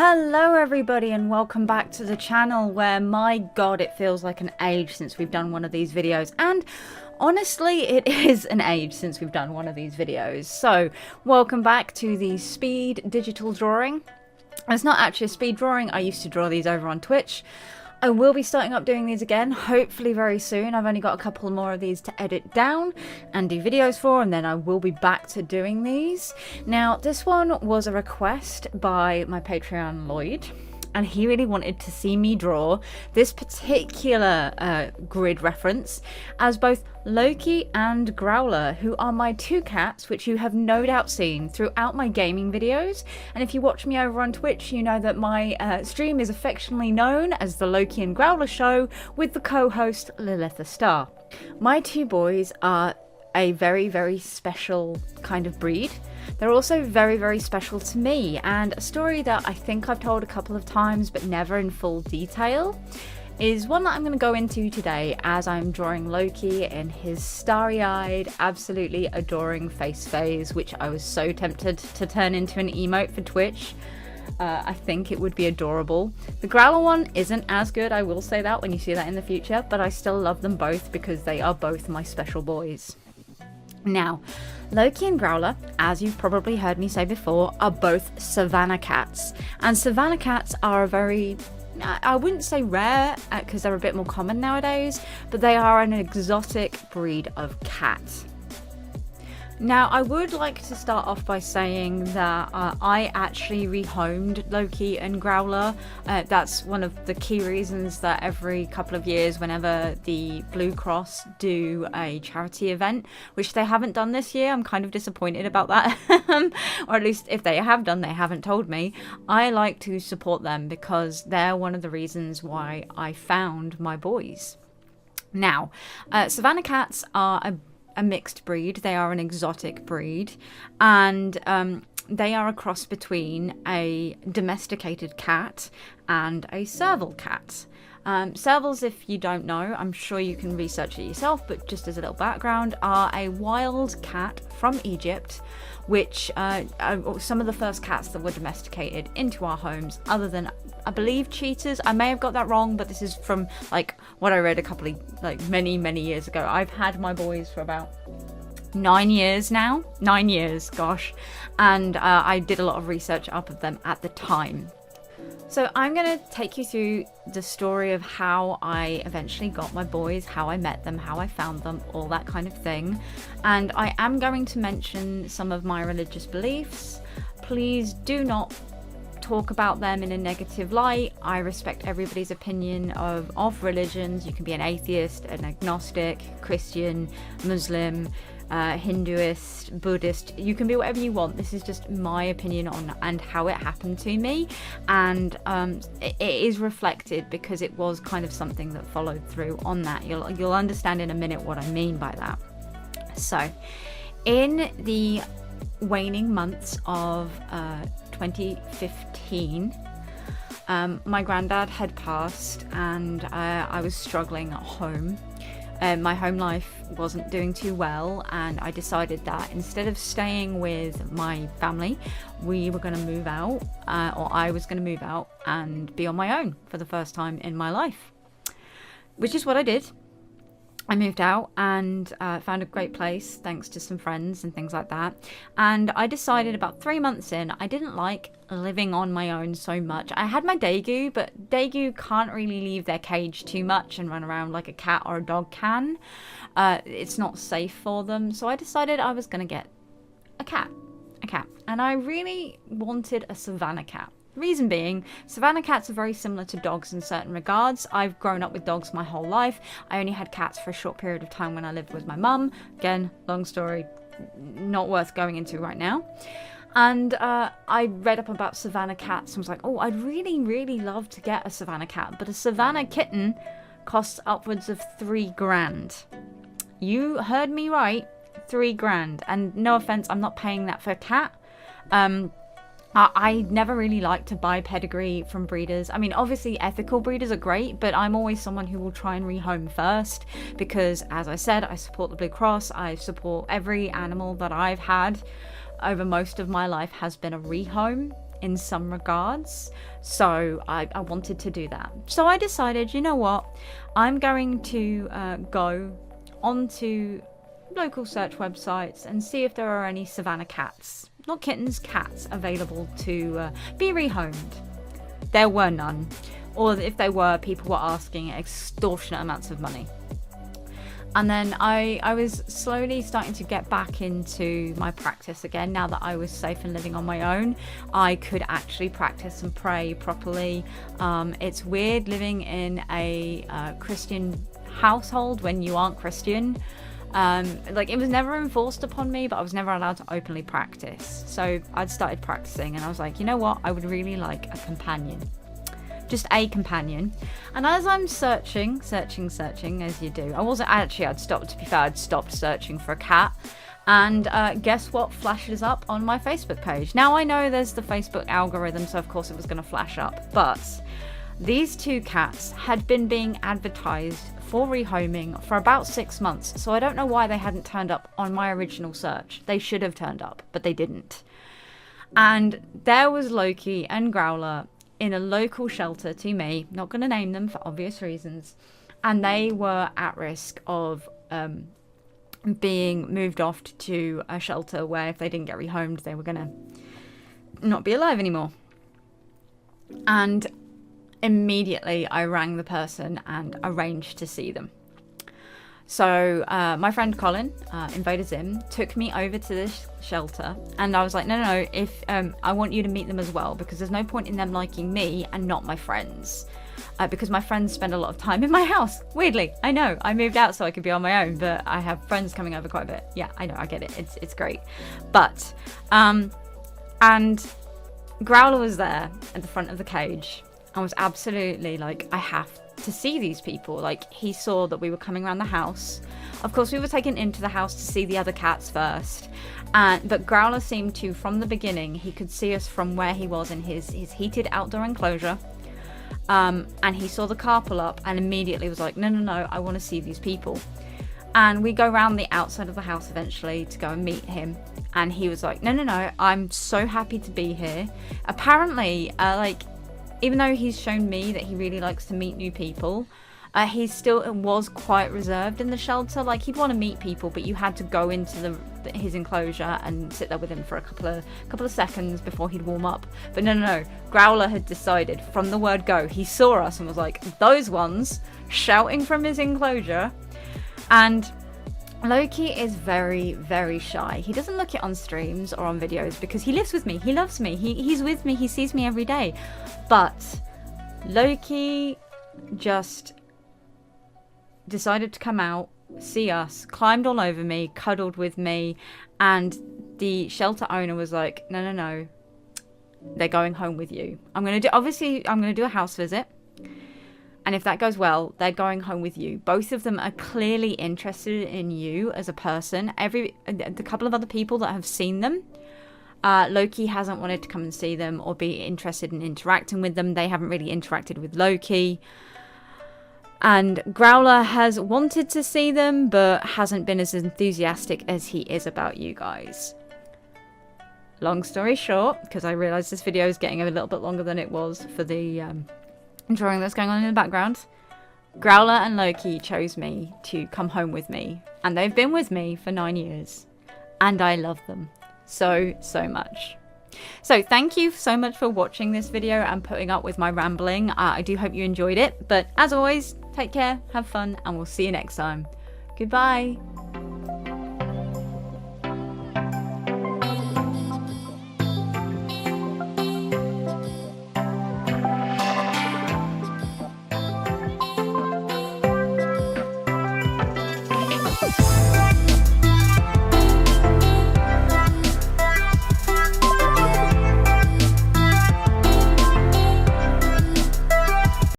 Hello everybody and welcome back to the channel where, my god, it feels like an age since we've done one of these videos, and honestly it is an age since we've done one of these videos. So welcome back to the speed digital drawing. It's not actually a speed drawing, I used to draw these over on Twitch. I will be starting up doing these again, hopefully very soon. I've only got a couple more of these to edit down and do videos for, and then I will be back to doing these. Now, this one was a request by my Patreon, Lloyd, and he really wanted to see me draw this particular grid reference as both Loki and Growler, who are my two cats, which you have no doubt seen throughout my gaming videos. And if you watch me over on Twitch, you know that my stream is affectionately known as the Loki and Growler Show with the co-host Lilith Star. My two boys are a very, very special kind of breed. They're also very, very special to me, and a story that I think I've told a couple of times but never in full detail is one that I'm going to go into today as I'm drawing Loki in his starry-eyed, absolutely adoring face phase, which I was so tempted to turn into an emote for Twitch. I think it would be adorable. The Growler one isn't as good, I will say that when you see that in the future, but I still love them both because they are both my special boys. Now, Loki and Growler, as you've probably heard me say before, are both Savannah cats. And Savannah cats are a very, I wouldn't say rare, because they're a bit more common nowadays, but they are an exotic breed of cat. Now, I would like to start off by saying that I actually rehomed Loki and Growler. That's one of the key reasons that every couple of years, whenever the Blue Cross do a charity event, which they haven't done this year, I'm kind of disappointed about that. Or at least if they have done, they haven't told me. I like to support them because they're one of the reasons why I found my boys. Now, Savannah cats are a mixed breed. They are an exotic breed, and they are a cross between a domesticated cat and a serval cat. Servals, if you don't know, I'm sure you can research it yourself, but just as a little background, are a wild cat from Egypt, which are some of the first cats that were domesticated into our homes, other than, I believe, cheetahs. I may have got that wrong, but this is from like what I read a couple of many years ago. I've had my boys for about 9 years now. 9 years, gosh. And I did a lot of research up of them at the time. So I'm going to take you through the story of how I eventually got my boys, how I met them, how I found them, all that kind of thing. And I am going to mention some of my religious beliefs. Please do not talk about them in a negative light. I respect everybody's opinion of religions. You can be an atheist, an agnostic, Christian, Muslim, Hinduist, Buddhist. You can be whatever you want. This is just my opinion on and how it happened to me, and it is reflected because it was kind of something that followed through on that. You'll understand in a minute what I mean by that. So in the waning months of 2015, my granddad had passed, and I was struggling at home. My home life wasn't doing too well, and I decided that instead of staying with my family, we were going to move out, or I was going to move out and be on my own for the first time in my life, which is what I did. I moved out and found a great place thanks to some friends and things like that. And I decided about 3 months in, I didn't like living on my own so much. I had my Daegu, but Daegu can't really leave their cage too much and run around like a cat or a dog can. It's not safe for them. So I decided I was going to get a cat. And I really wanted a Savannah cat. Reason being, Savannah cats are very similar to dogs in certain regards. I've grown up with dogs my whole life. I only had cats for a short period of time when I lived with my mum. Again, long story, not worth going into right now. And I read up about Savannah cats and was like, oh, I'd really love to get a Savannah cat, but a Savannah kitten costs upwards of $3,000. You heard me right, $3,000. And no offense, I'm not paying that for a cat. I never really like to buy pedigree from breeders. I mean, obviously ethical breeders are great, but I'm always someone who will try and rehome first because, as I said, I support the Blue Cross. I support every animal that I've had over most of my life has been a rehome. in some regards. So I wanted to do that. So I decided, you know what, I'm going to go onto local search websites and see if there are any Savannah cats, not kittens, cats available to be rehomed. There were none, or if they were, people were asking extortionate amounts of money. And then I was slowly starting to get back into my practice again. Now that I was safe and living on my own, I could actually practice and pray properly. It's weird living in a Christian household when you aren't Christian. Like, it was never enforced upon me, but I was never allowed to openly practice. So I'd started practicing, and I was like, you know what, I would really like a companion. Just a companion. And as I'm searching as you do, I'd stopped searching for a cat. And guess what flashes up on my Facebook page? Now, I know there's the Facebook algorithm, so of course it was going to flash up, but these two cats had been being advertised for rehoming for about 6 months, so I don't know why they hadn't turned up on my original search. They should have turned up, but they didn't. And there was Loki and Growler in a local shelter to me, not going to name them for obvious reasons, and they were at risk of being moved off to a shelter where if they didn't get rehomed, they were going to not be alive anymore. And immediately I rang the person and arranged to see them. So my friend Colin, Invader Zim, took me over to this shelter, and I was like, no, if I want you to meet them as well, because there's no point in them liking me and not my friends. Because my friends spend a lot of time in my house. Weirdly, I know. I moved out so I could be on my own, but I have friends coming over quite a bit. Yeah, I know, I get it. It's great. But, and Growler was there at the front of the cage. I was absolutely like, I have to see these people. Like, he saw that we were coming around the house. Of course, we were taken into the house to see the other cats first. But Growler seemed to, from the beginning, he could see us from where he was in his heated outdoor enclosure. And he saw the car pull up and immediately was like, no, I want to see these people. And we go around the outside of the house eventually to go and meet him. And he was like, no, I'm so happy to be here. Apparently, even though he's shown me that he really likes to meet new people, he still was quite reserved in the shelter. Like, he'd want to meet people, but you had to go into his enclosure and sit there with him for a couple of seconds before he'd warm up. But no, Growler had decided from the word go. He saw us and was like, those ones, shouting from his enclosure. And Loki is very, very shy. He doesn't look it on streams or on videos because he lives with me. He loves me. He's with me. He sees me every day. But Loki just decided to come out, see us, climbed all over me, cuddled with me, and the shelter owner was like, no, they're going home with you. I'm going to do a house visit. And if that goes well, they're going home with you. Both of them are clearly interested in you as a person. The couple of other people that have seen them, Loki hasn't wanted to come and see them or be interested in interacting with them. They haven't really interacted with Loki. And Growler has wanted to see them, but hasn't been as enthusiastic as he is about you guys. Long story short, because I realised this video is getting a little bit longer than it was for the drawing that's going on in the background, Growler and Loki chose me to come home with me, and they've been with me for 9 years, and I love them so much. So thank you so much for watching this video and putting up with my rambling. I do hope you enjoyed it, but as always, take care, have fun, and we'll see you next time. Goodbye.